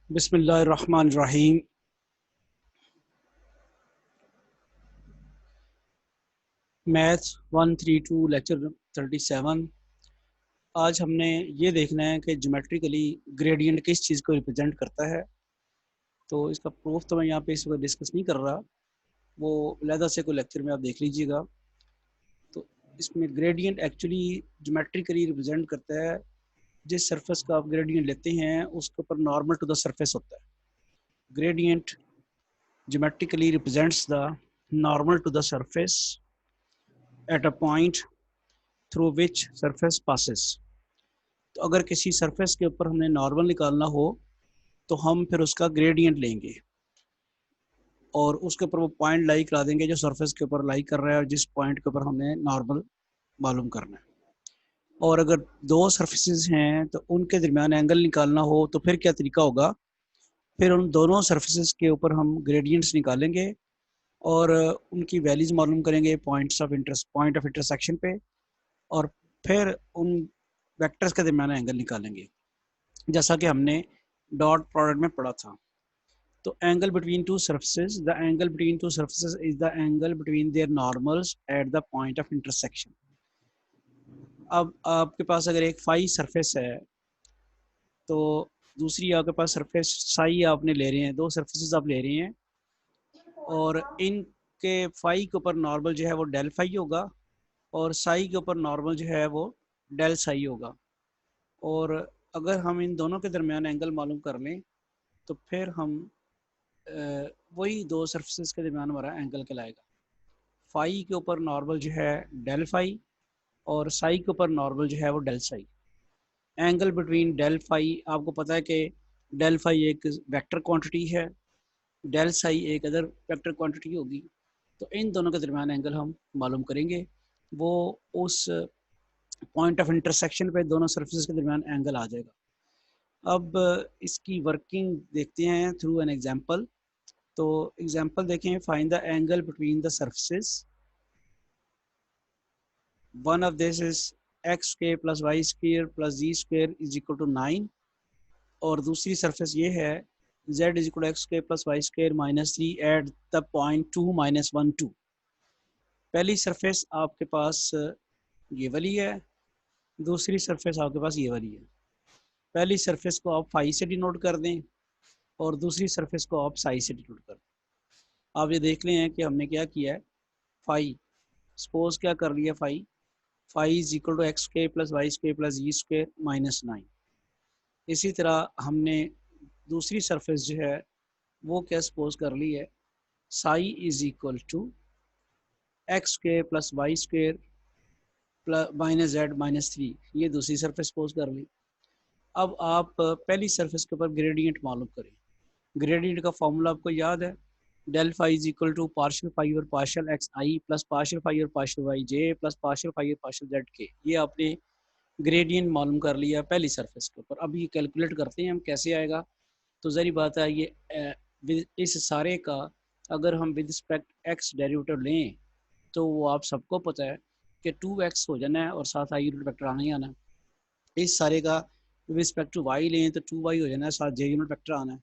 बिस्मिल्लाहिर्रहमानिर्रहीम। Maths 132 lecture 37। आज हमने ये देखना है कि ज्योमेट्रिकली ग्रेडियंट किस चीज़ को रिप्रेजेंट करता है। तो इसका प्रूफ तो मैं यहाँ पे इस वक्त डिस्कस नहीं कर रहा, वो अलहदा से कोई लेक्चर में आप देख लीजिएगा। तो इसमें ग्रेडियंट एक्चुअली ज्योमेट्रिकली रिप्रेजेंट करता है जिस सरफेस का आप ग्रेडियंट लेते हैं उसके ऊपर नॉर्मल टू द सरफेस होता है। Gradient geometrically represents the normal to the surface at a point through which surface passes. तो अगर किसी सरफेस के ऊपर हमने नॉर्मल निकालना हो तो हम फिर उसका ग्रेडियंट लेंगे और उसके ऊपर वो पॉइंट लाई करा देंगे जो सरफेस के ऊपर लाई कर रहा है और जिस पॉइंट के ऊपर हमने नॉर्मल मालूम करना है। और अगर दो सरफेसेस हैं तो उनके दरमियान एंगल निकालना हो तो फिर क्या तरीका होगा, फिर उन दोनों सरफेसेस के ऊपर हम ग्रेडियंट्स निकालेंगे और उनकी वैल्यूज मालूम करेंगे पॉइंट ऑफ इंटरसेक्शन पे, और फिर उन वेक्टर्स के दरमियान एंगल निकालेंगे जैसा कि हमने डॉट प्रोडक्ट में पढ़ा था। तो angle between two surfaces, the angle between two surfaces is the angle between their normals eight the point of intersection. अब आपके पास अगर एक फाई सरफेस है तो दूसरी आपके पास सरफेस साई आपने ले रहे हैं, दो सरफेसेस आप ले रहे हैं और इनके फाई के ऊपर नॉर्मल जो है वो डेल फाई होगा और साई के ऊपर नॉर्मल जो है वो डेल साई होगा। और अगर हम इन दोनों के दरमियान एंगल मालूम कर लें तो फिर हम वही दो सरफेसेस के दरमियान हमारा एंगल कहलाएगा। फाई के ऊपर नॉर्मल जो है डेल फाई और साई के ऊपर नॉर्मल जो है वो del psi. Angle between del phi, आपको पता है कि डेल फाई एक वेक्टर क्वांटिटी है, डेल साई एक अदर वेक्टर क्वांटिटी होगी। तो इन दोनों के दरमियान एंगल हम मालूम करेंगे, वो उस पॉइंट ऑफ इंटरसेक्शन पे दोनों सर्फेसिस के दरमियान एंगल आ जाएगा। अब इसकी वर्किंग देखते हैं थ्रू एन एग्जांपल। तो एग्जांपल देखें, find the angle between the surfaces. One of this is x square plus y square plus z square is equal to 9, और दूसरी सरफेस ये है z is equal to x square plus y square minus 3 at the point 2 minus 1 2। पहली surface आपके पास ये वाली है, दूसरी सरफेस आपके पास ये वाली है। पहली सरफेस को आप फाई से डिनोट कर दें और दूसरी सरफेस को आप साई से डिनोट कर दें। आप ये देख लें कि हमने क्या किया है, फाई सपोज क्या कर लिया, phi phi is equal to x square plus y square plus z square minus 9। इसी तरह हमने दूसरी सरफेस जो है वो क्या सपोज कर ली है, psi is equal to x square plus y square plus minus z minus 3, ये दूसरी सरफेस सपोज कर ली। अब आप पहली सरफेस के ऊपर ग्रेडियंट मालूम करें। ग्रेडियंट का फॉर्मूला आपको याद है, del phi is equal to partial phi और partial x i plus partial phi और partial y j plus partial phi और पार्शियल जेड के। ये आपने ग्रेडियंट मालूम कर लिया पहली सरफेस के ऊपर। अब ये कैलकुलेट करते हैं हम कैसे आएगा। तो जहरी बात है ये इस सारे का अगर हम विद रिस्पेक्ट एक्स डेरिवेटिव लें तो वो आप सबको पता है कि 2x हो जाना है और साथ आई यूनिट वेक्टर आना ही आना है। इस सारे का रिस्पेक्ट टू वाई लें तो 2y हो जाना है, साथ जे यूनिट वेक्टर आना है।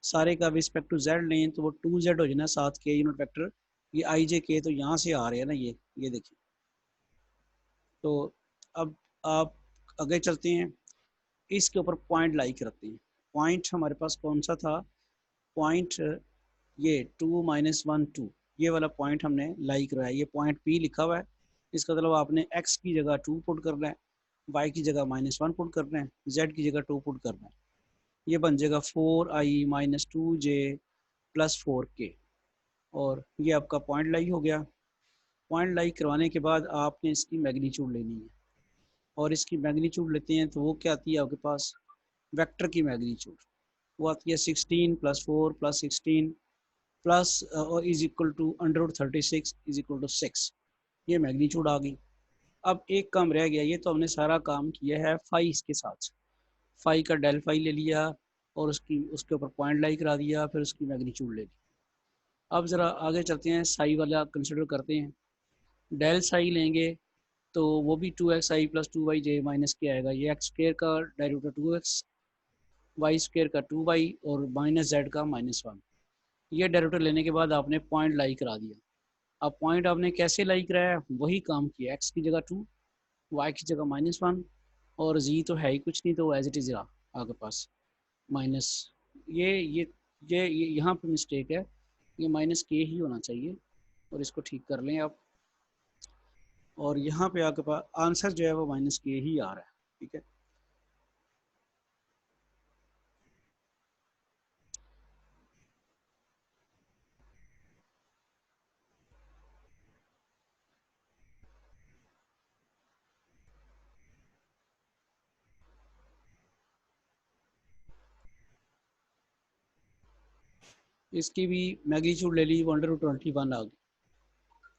सारे का रिस्पेक्ट टू जेड लें तो वो 2z हो जाना है, साथ के यूनिट वेक्टर। ये आई जे के तो यहाँ से आ रहे हैं ना, ये देखिए। तो अब आप आगे चलते हैं, इसके ऊपर पॉइंट लाई करते हैं। पॉइंट हमारे पास कौन सा था, पॉइंट ये 2 माइनस 1 2, ये वाला पॉइंट हमने लाई करवाया। ये पॉइंट पी लिखा हुआ है, इसका मतलब आपने x की जगह 2 पुट करना है, y की जगह -1 पुट करना है, z की जगह 2 पुट करना है। ये बन जाएगा 4i minus 2j plus 4k, और ये आपका पॉइंट लाई हो गया। पॉइंट लाई करवाने के बाद आपने इसकी मैग्नीट्यूड लेनी है, और इसकी मैग्नीट्यूड लेते हैं तो वो क्या आती है आपके पास, वेक्टर की मैग्नीट्यूड। वो आती है 16 प्लस 4 प्लस 16 प्लस और is equal to under root 36 is equal to 6। ये मैग्नीट्यूड आ गई। अब एक काम रह गया, ये तो हमने सारा काम किया है फाई के साथ। फाई का डेल फाई ले लिया और उसके ऊपर पॉइंट लाई करा दिया, फिर उसकी मैग्नीट्यूड ले ली। अब ज़रा आगे चलते हैं, साई वाला कंसिडर करते हैं। डेल साई लेंगे तो वो भी 2x आई प्लस 2y जे माइनस के आएगा। ये एक्स स्क्वायर का डेरिवेटिव 2x वाई स्क्वायर का 2y और माइनस जेड का -1। ये डेरिवेटिव लेने के बाद आपने पॉइंट लाई करा दिया। अब पॉइंट आपने कैसे लाई कराया, वही काम किया, एक्स की जगह 2, वाई की जगह -1 और जी तो है ही कुछ नहीं, तो एज इट इज़ रहा आपके पास माइनस। ये यहाँ पे मिस्टेक है, ये माइनस के ही होना चाहिए और इसको ठीक कर लें आप। और यहाँ पे आपके पास आंसर जो है वो माइनस के ही आ रहा है, ठीक है। इसकी भी मैग्नीट्यूड ले ली 1/21 आ गई।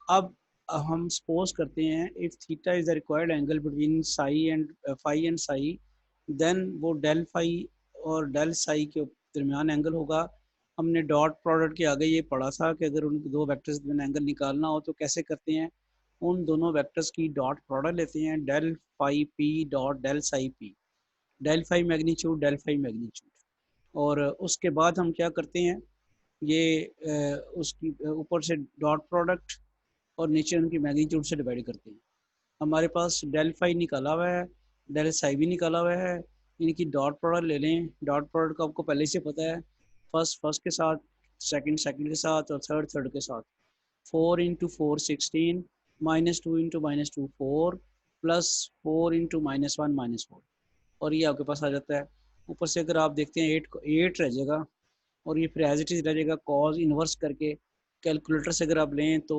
अब हम सपोज करते हैं if theta is the required angle between psi and phi and psi, then वो डेल फाई और डेल साई के दरमियान एंगल होगा। हमने डॉट प्रोडक्ट के आगे ये पढ़ा था कि अगर उन दो वेक्टर्स के दरमियान एंगल निकालना हो तो कैसे करते हैं, उन दोनों वेक्टर्स की डॉट प्रोडक्ट लेते हैं, del phi P dot del psi P, del phi magnitude del phi magnitude. और उसके बाद हम क्या करते हैं, ये उसकी ऊपर से डॉट प्रोडक्ट और नीचे उनकी मैग्नीट्यूड से डिवाइड करते हैं। हमारे पास डेल फाई निकाला हुआ है, डेल साई भी निकाला हुआ है, इनकी डॉट प्रोडक्ट ले लें। डॉट प्रोडक्ट का आपको पहले से पता है, फर्स्ट फर्स्ट के साथ, सेकंड सेकंड के साथ और थर्ड थर्ड के साथ। 4 × 4 16, -2 × -2 4, +4 × -1 -4, और ये आपके पास आ जाता है। ऊपर से अगर आप देखते हैं 8 को 8 रह जाएगा और ये फिर एज इट इज़ रह जाएगा, कॉज इन्वर्स करके कैलकुलेटर से अगर आप लें तो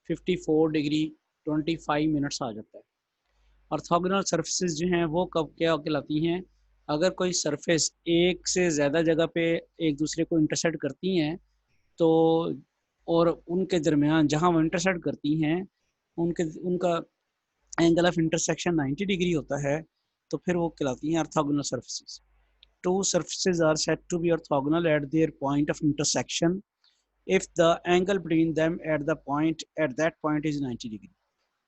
54 डिग्री 25 मिनट्स आ जाता है। ऑर्थोगोनल सर्फेसिस जो हैं वो कब क्या कहलाती हैं, अगर कोई सरफेस एक से ज़्यादा जगह पे एक दूसरे को इंटरसेक्ट करती हैं तो, और उनके दरमियान जहाँ वो इंटरसेक्ट करती हैं उनके उनका एंगल ऑफ इंटरसेक्शन 90 डिग्री होता है, तो फिर वो कहलाती हैं orthogonal surfaces. Two surfaces are said to be orthogonal at their point of intersection if the angle between them at that point is 90 degree।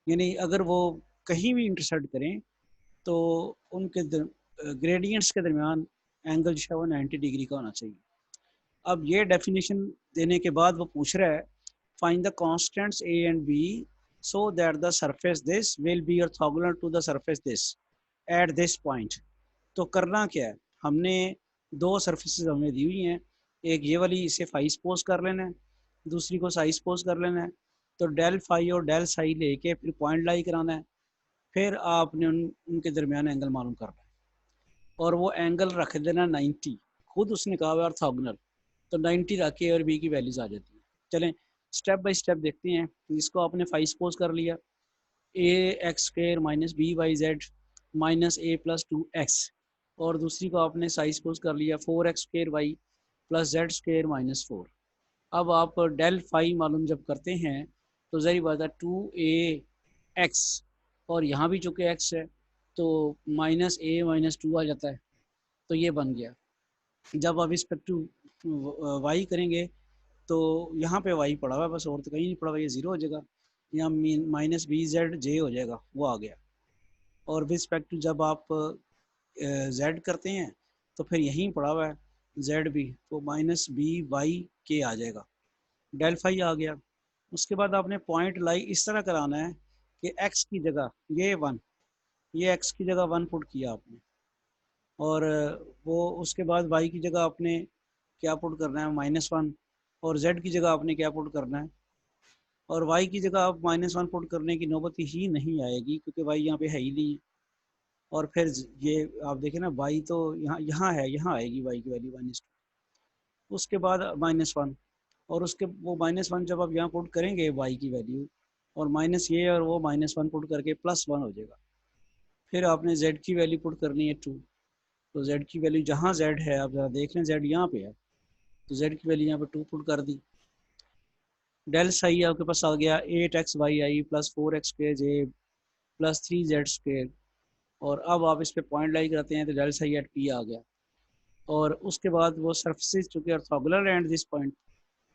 यानी अगर वो कहीं भी इंटरसेक्ट करें तो उनके ग्रेडियंट्स के दरमियान एंगल जो है वो 90 डिग्री का होना चाहिए। अब ये डेफिनेशन देने के बाद वो पूछ रहा है find the constants a and b so that the surface this will be orthogonal to the surface this at this point। तो करना क्या है, हमने दो सरफेसेस हमें दी हुई हैं, एक ये वाली इसे फाई सपोज कर लेना है, दूसरी को साई सपोज कर लेना है। तो डेल फाई और डेल साई लेके फिर पॉइंट लाई कराना है, फिर आपने उनके दरमियान एंगल मालूम करना है और वो एंगल रख देना 90। खुद उसने कहा हुआ ऑर्थोगोनल, तो 90 रख के और बी की वैल्यूज आ जाती है। चलें स्टेप बाय स्टेप देखते हैं। इसको आपने फाई सपोज कर लिया, ax² - by/z -a+2x, और दूसरी को आपने साइज पोज कर लिया 4x² y +z² - 4। अब आप डेल फाई मालूम जब करते हैं तो ज़ाहिर बात है 2ax, और यहाँ भी चूँकि x है तो -a - 2 आ जाता है, तो ये बन गया। जब आप रिस्पेक्ट टू y करेंगे तो यहाँ पे y पड़ा हुआ है बस, और तो कहीं नहीं पड़ा हुआ, ये 0 हो जाएगा, यहाँ -bz हो जाएगा, वो आ गया। और रिस्पेक्ट टू जब आप z करते हैं तो फिर यहीं पड़ा हुआ है z भी, तो -by आ जाएगा, डेल फाई आ गया। उसके बाद आपने पॉइंट लाई इस तरह कराना है कि x की जगह ये 1, ये x की जगह 1 पुट किया आपने, और वो उसके बाद y की जगह आपने क्या पुट करना है -1, और z की जगह आपने क्या पुट करना है, और y की जगह आप -1 पुट करने की नौबत ही नहीं आएगी क्योंकि y यहाँ पे है ही नहीं। और फिर ये आप देखें ना y तो यहाँ यहाँ है, यहाँ आएगी y की वैल्यू -2, उसके बाद -1, और उसके वो -1 जब आप यहाँ पुट करेंगे y की वैल्यू, और माइनस ये और वो -1 पुट करके +1 हो जाएगा। फिर आपने z की वैल्यू पुट करनी है 2, तो z की वैल्यू जहाँ z है आप ज़रा देख लें, z यहाँ पे है तो z की वैल्यू यहाँ पे 2 पुट कर दी। डेल साई आपके पास आ गया 8xy +4x² +3z², और अब आप इस पे पॉइंट लाई कराते हैं तो डेल साई एट p आ गया। और उसके बाद वो सरफेसेस चूँकि ऑर्थोगोनल एंड दिस पॉइंट,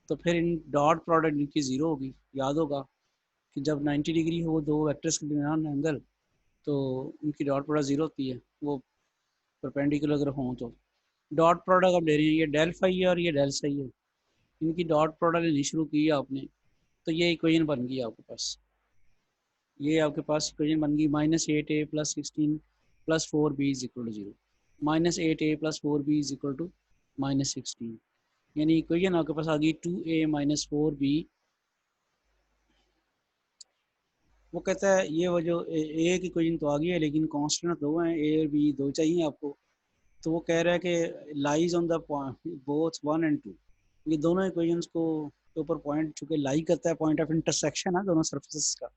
तो फिर इन डॉट प्रोडक्ट इनकी ज़ीरो होगी। याद होगा कि जब 90 डिग्री हो दो वेक्टर्स के दरमियान एंगल तो उनकी डॉट प्रोडक्ट ज़ीरो होती है, वो परपेंडिकुलर अगर हों तो। डॉट प्रोडक्ट आप ले रहे हैं, ये डेल फाई है और ये डेल साई है, इनकी डॉट प्रोडक्ट लेनी शुरू की है आपने, तो ये इक्वेशन बन गई आपके पास। ये आपके पास इक्वेशन बन गई -8a + 16 + 4b is equal to 0। -8a + 4b is equal to -16, यानी इक्वेशन आपके पास आ गई 2a - 4b। वो कहता है ये वो जो ए की इक्वेशन तो आ गई है, लेकिन कांस्टेंट दो हैं, ए और बी दो चाहिए आपको। तो वो कह रहा है कि लाइज ऑन द बोथ 1 और 2, ये दोनों इक्वेशंस को के ऊपर पॉइंट चूँकि लाई करता है, पॉइंट ऑफ इंटरसेक्शन है दोनों सर्फेसिस का,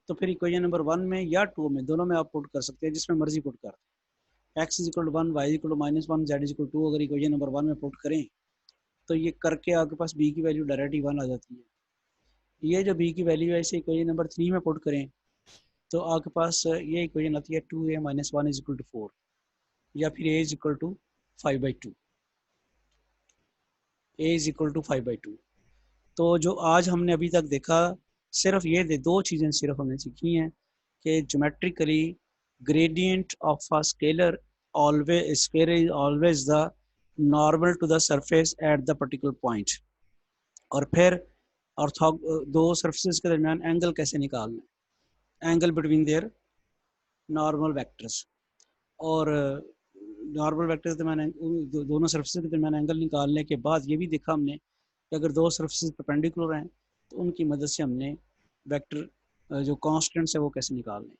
तो फिर इक्वेशन नंबर 1 में या 2 में, दोनों में आप पुट कर सकते हैं, जिसमें मर्जी पुट कर। x is equal to 1, y equal to -1, z is equal to 2 अगर इक्वेशन नंबर 1 में पुट करें तो ये करके आपके पास b की वैल्यू डायरेक्ट ही 1 आ जाती है। ये जो b की वैल्यू है इसे इक्वेशन नंबर 3 में पुट करें तो आपके पास ये इक्वेशन आती है 2a - 1 इज इक्वल टू 4, या फिर a is equal to 5/2, a is equal to 5/2। तो जो आज हमने अभी तक देखा, सिर्फ ये दो चीज़ें सिर्फ हमने सीखी हैं कि geometrically gradient of a scalar always, scalar is always the normal to the surface at the particular point, और फिर ऑर्थो दो सरफेसेस के दरमियान एंगल कैसे निकालना है, angle between their normal vectors. और नॉर्मल वेक्टर्स के दरमियान दोनों सरफेसेस के दरमियान एंगल निकालने के बाद ये भी देखा हमने कि अगर दो सरफेसेस परपेंडिकुलर हैं तो उनकी मदद से हमने वेक्टर जो कांस्टेंट्स है वो कैसे निकालने हैं।